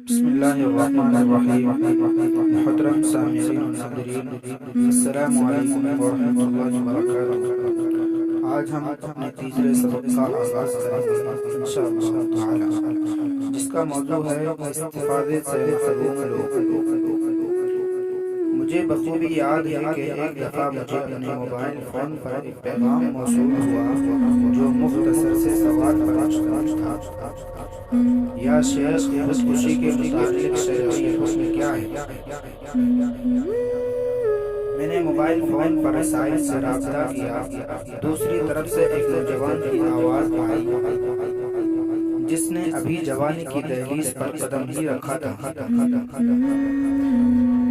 بسم اللہ الرحمن الرحیم۔ محترم سامعین و ناظرین، السلام علیکم ورحمۃ اللہ وبرکاتہ۔ آج ہم اپنے تیسرے سبق کا آغاز کریں گے انشاءاللہ تعالی، جس کا موضوع ہے استفادے سے محروم لوگ۔ مجھے بخوبی یاد ہے کہ ایک دفعہ مجھے اپنے موبائل فون پر ایک پیغام موصول ہوا جو مختصر سے سوال پر مشتمل تھا: یا شیخ، خودکشی کے متعلق شرعی حکم کیا ہے؟ میں نے موبائل فون پر رسائل سے رابطہ کیا۔ دوسری طرف سے ایک نوجوان کی آواز آئی جس نے ابھی جوانی کی دہلیز پر قدم ہی رکھا تھا۔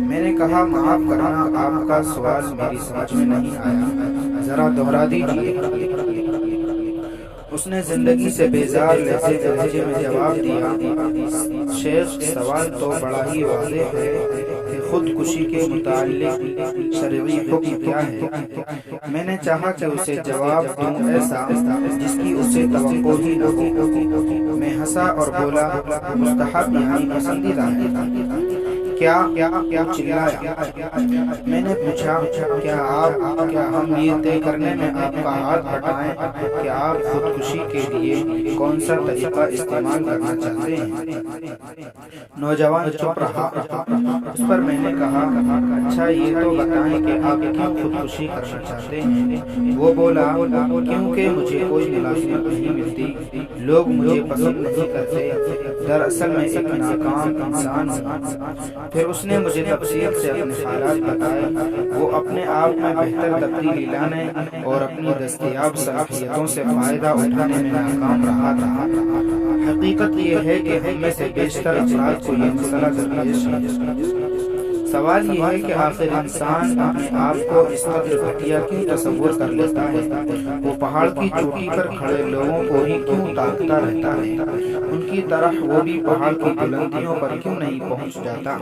میں نے کہا، معاف کرنا، آپ کا سوال میری سمجھ میں نہیں آیا، ذرا دہرا دیجیے۔ اس نے زندگی سے بیزار لہجے میں جواب دیا: شیخ، سوال تو بڑا ہی واضح ہے کہ خودکشی کے متعلق شرعی حکم کیا ہے۔ میں نے چاہا کہ اسے جواب دوں ایسا جس کی اسے توقع ہی نہ ہو۔ میں ہنسا اور بولا، مستحب یعنی پسندیدہ ہے۔ کیا چلایا؟ میں نے پوچھا، کیا ہم یہ طے کرنے میں آپ کا ہاتھ بٹائیں کہ آپ خودکشی کے لیے کون سا طریقہ استعمال کرنا چاہتے ہیں؟ نوجوان چپ رہا۔ اس پر میں نے کہا، اچھا یہ تو بتائیں کہ آپ کیوں خودکشی کرنا چاہتے ہیں؟ وہ بولا، کیونکہ مجھے کوئی ملازمت نہیں ملتی، لوگ مجھے پسند نہیں کرتے، دراصل میں ایک ناکام انسان ہوں۔ پھر اس نے مجھے تفصیل سے اپنے حالات بتائے۔ وہ اپنے آپ میں بہتر تبدیلی لانے اور اپنی دستیاب صلاحیتوں سے فائدہ اٹھانے میں ناکام رہا تھا۔ حقیقت یہ ہے کہ ہم میں سے بیشتر افراد کو یہ مسئلہ درپیش ہے۔ سوال یہ ہے کہ آخر انسان اپنے آپ کو اس قدر گھٹیا کیوں تصور کر لیتا ہے؟ وہ پہاڑ کی چوٹی پر کھڑے لوگوں کو ہی کیوں تاکتا رہتا ہے؟ ان کی طرح وہ بھی پہاڑ کی بلندیوں پر کیوں نہیں پہنچ جاتا؟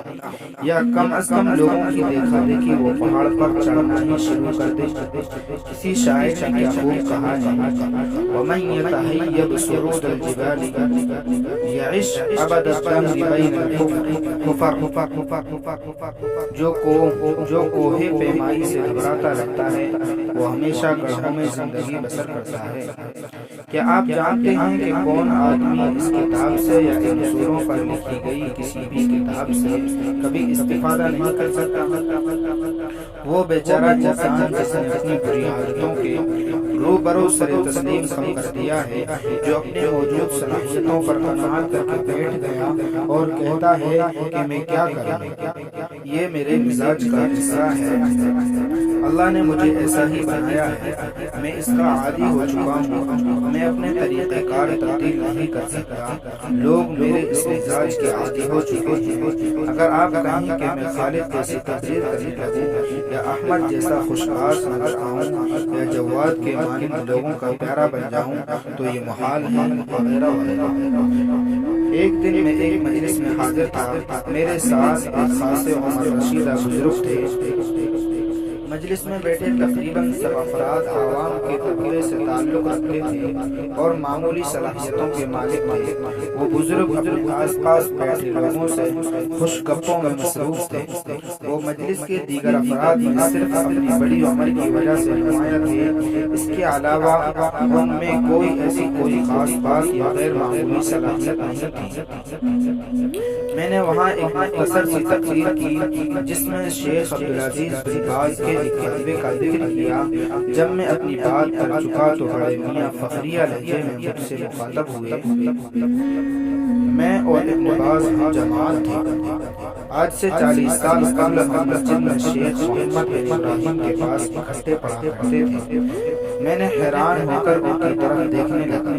یا کم از کم لوگوں کی دیکھا دیکھی وہ پہاڑ پر چڑھنا ہی شروع کر دے۔ کسی شاعر نے کیا خوب کہا ہے: وَمَن يَتَهَيَّبْ صُعُودَ الْجِبَالِ يَعِشْ أَبَدَ الدَّهْرِ بَيْنَ الْحُفَرِ۔ جو کوہ پیمائی سے گھبراتا رہتا ہے وہ ہمیشہ گڑھوں میں زندگی بسر کرتا ہے۔ کیا آپ جانتے ہیں کہ کون آدمی اس کتاب سے یا ان سوروں پر لکھی گئی کسی بھی کتاب سے کبھی استفادہ نہیں کر سکتا؟ وہ بیچارہ انسان جس نے اپنی بری عادتوں کے روبرو سر تسلیم خم کر دیا ہے، جو اپنے موجود صلاحیتوں پر قناعت کر کے بیٹھ گیا اور کہتا ہے کہ میں کیا کروں، یہ میرے مزاج کا حصہ ہے، اللہ نے مجھے ایسا ہی بنایا ہے، میں اس کا عادی ہو چکا ہوں، میں اپنے طریقہ کار تبدیل نہیں کر سکتا، لوگ میرے اس مزاج کے عادی ہو چکے ہیں۔ اگر آپ کہیں کہ میں خالد جیسی تقریر کرنے لگوں یا احمد جیسا خوشخاص نظر آؤں یا جواد کے مانند لوگوں کا پیارا بن جاؤں تو یہ محال ہے، وغیرہ وغیرہ۔ ایک دن میں ایک مجلس میں حاضر تھا، میرے ساتھ ایک خاص عمر رشیدہ بزرگ تھے۔ مجلس میں بیٹھے تقریباً سب افراد عوام کے طبقے سے تعلق رکھتے تھے اور معمولی صلاحیتوں کے مالک تھے۔ وہ بزرگ آس پاس بیٹھے لوگوں سے خوش گپوں میں مصروف تھے۔ وہ مجلس کے دیگر افراد میں صرف اپنی بڑی عمر کی وجہ سے نمایاں تھے، اس کے علاوہ ان میں کوئی خاص بات یا غیر معمولی صلاحیت نہیں تھی۔ میں نے وہاں ایک مختصر سی تقریر کی جس میں شیخ عبدالعزیز بن باز کے ایک فتوے کا ذکر کیا۔ جب میں اپنی بات کر چکا تو بڑے میاں فخریہ لہجے میں مجھ سے مخاطب ہوئے۔ میں اور ابن باز جماعت تھے۔ آج سے 40 سال قبل ہم مسجد میں شیخ محمد بن ابراہیم کے پاس اکٹھے پڑھا کرتے تھے۔ میں نے حیران ہو کر ان کی طرف دیکھنے لگا۔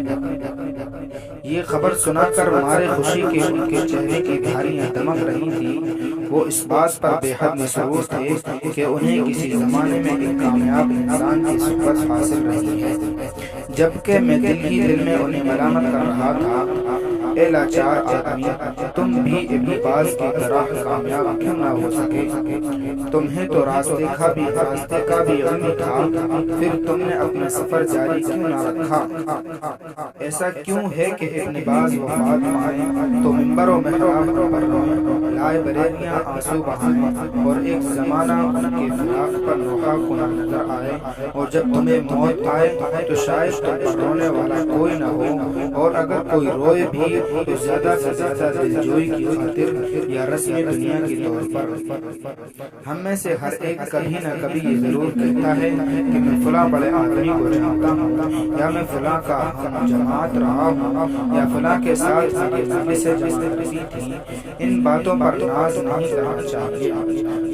یہ خبر سنا کر مارے خوشی کے ان کے چہرے کی دھاریاں دمک رہی تھیں۔ وہ اس بات پر بے حد مسرور تھے کہ انہیں کسی زمانے میں ایک کامیاب انسان کی صحبت حاصل رہی ہے، جبکہ میں دل ہی دل میں انہیں ملامت کر رہا تھا۔ اے لاچار آدمی، تم بھی ابن باز کی طرح کامیاب کیوں نہ ہو سکے؟ تمہیں تو راستے کا بھی علم تھا، پھر تم نے اپنا سفر جاری کیوں نہ رکھا؟ ایسا کیوں ہے کہ ابن باز وفات پائیں تو ممبر و محراب پر روئیں، لائے بریلیاں آنسو بہائیں، اور ایک زمانہ ان کے فراق پر نوحہ کناں نظر آئے، اور جب تمہیں موت آئے تو شاید تم پر رونے والا کوئی نہ ہو، اور اگر کوئی روئے بھی تو زیادہ سے زیادہ دلجوئی کی خاطر یا رسم دنیا کی طور پر۔ ہم میں سے ہر ایک کبھی نہ کبھی یہ ضرور کہتا ہے کہ میں فلاں بڑے آدمی کو جانتا ہوں، یا میں فلاں کا ہم جماعت رہا ہوں، یا فلاں کے ساتھ میری مجلسیں جمع رہی تھیں۔ ان باتوں پر ناز نہیں کرنا چاہیے۔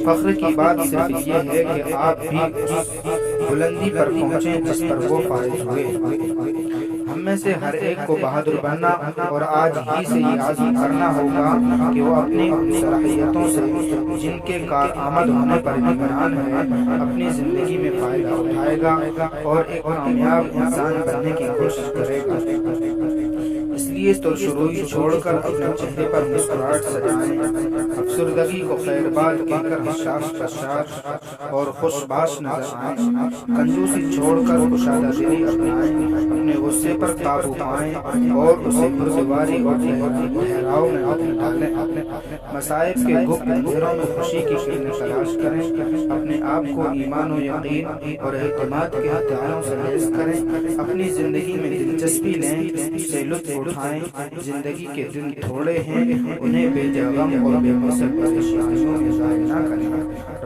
فخر کی بات صرف یہ ہے کہ آپ بھی اس بلندی پر پہنچیں جس پر وہ فائز ہوئے۔ ہم میں سے ہر ایک کو بہادر بننا اور آج ہی سے یہ عزم کرنا ہوگا کہ وہ اپنی صلاحیتوں سے جن کے کارآمد ہونے پر اطمینان ہے اپنی زندگی میں فائدہ اٹھائے گا اور ایک کامیاب انسان بننے کی کوشش کرے گا۔ اس لیے تو شروعی چھوڑ کر اپنے چہرے پر مسکراہٹ سجائیں، افسردگی کو خیر باد کہہ کر حشاش بشاش اور خوش باش نظر آئیں، کنجوسی چھوڑ کر کشادہ دلی اپنائیں، اپنے غصے پر قابو پائیں اور اسے خوشگواری اور ٹھہراؤ میں اپنے ڈالیں، مصائب کے گپت اندھیروں میں خوشی کی کرنیں تلاش کریں، اپنے آپ کو ایمان و یقین اور اعتماد کے ہتھیاروں سے لیس کریں، اپنی زندگی میں دلچسپی لیں، اسے لطف اٹھائیں۔ زندگی کے دن تھوڑے ہیں، انہیں بے جا غم اور بے مصب پریشانیوں میں ضائع نہ کریں۔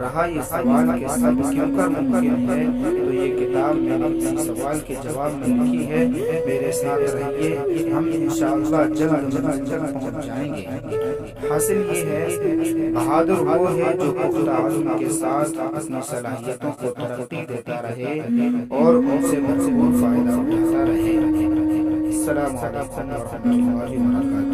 رہا یہ سوال کہ سب کیوں کر ممکن ہے، تو یہ کتاب میں نے اسی سوال کے جواب میں لکھی ہے۔ میرے ساتھ رہیے، ہم انشاءاللہ جلد پہنچ جائیں گے۔ حاصل یہ ہے بہادر وہ ہے جو پختہ عزم کے ساتھ اپنی صلاحیتوں کو ترقی دیتا رہے اور ان سے بھرپور فائدہ اٹھاتا رہے۔ السلام علیکم ورحمۃ اللہ وبرکاتہ۔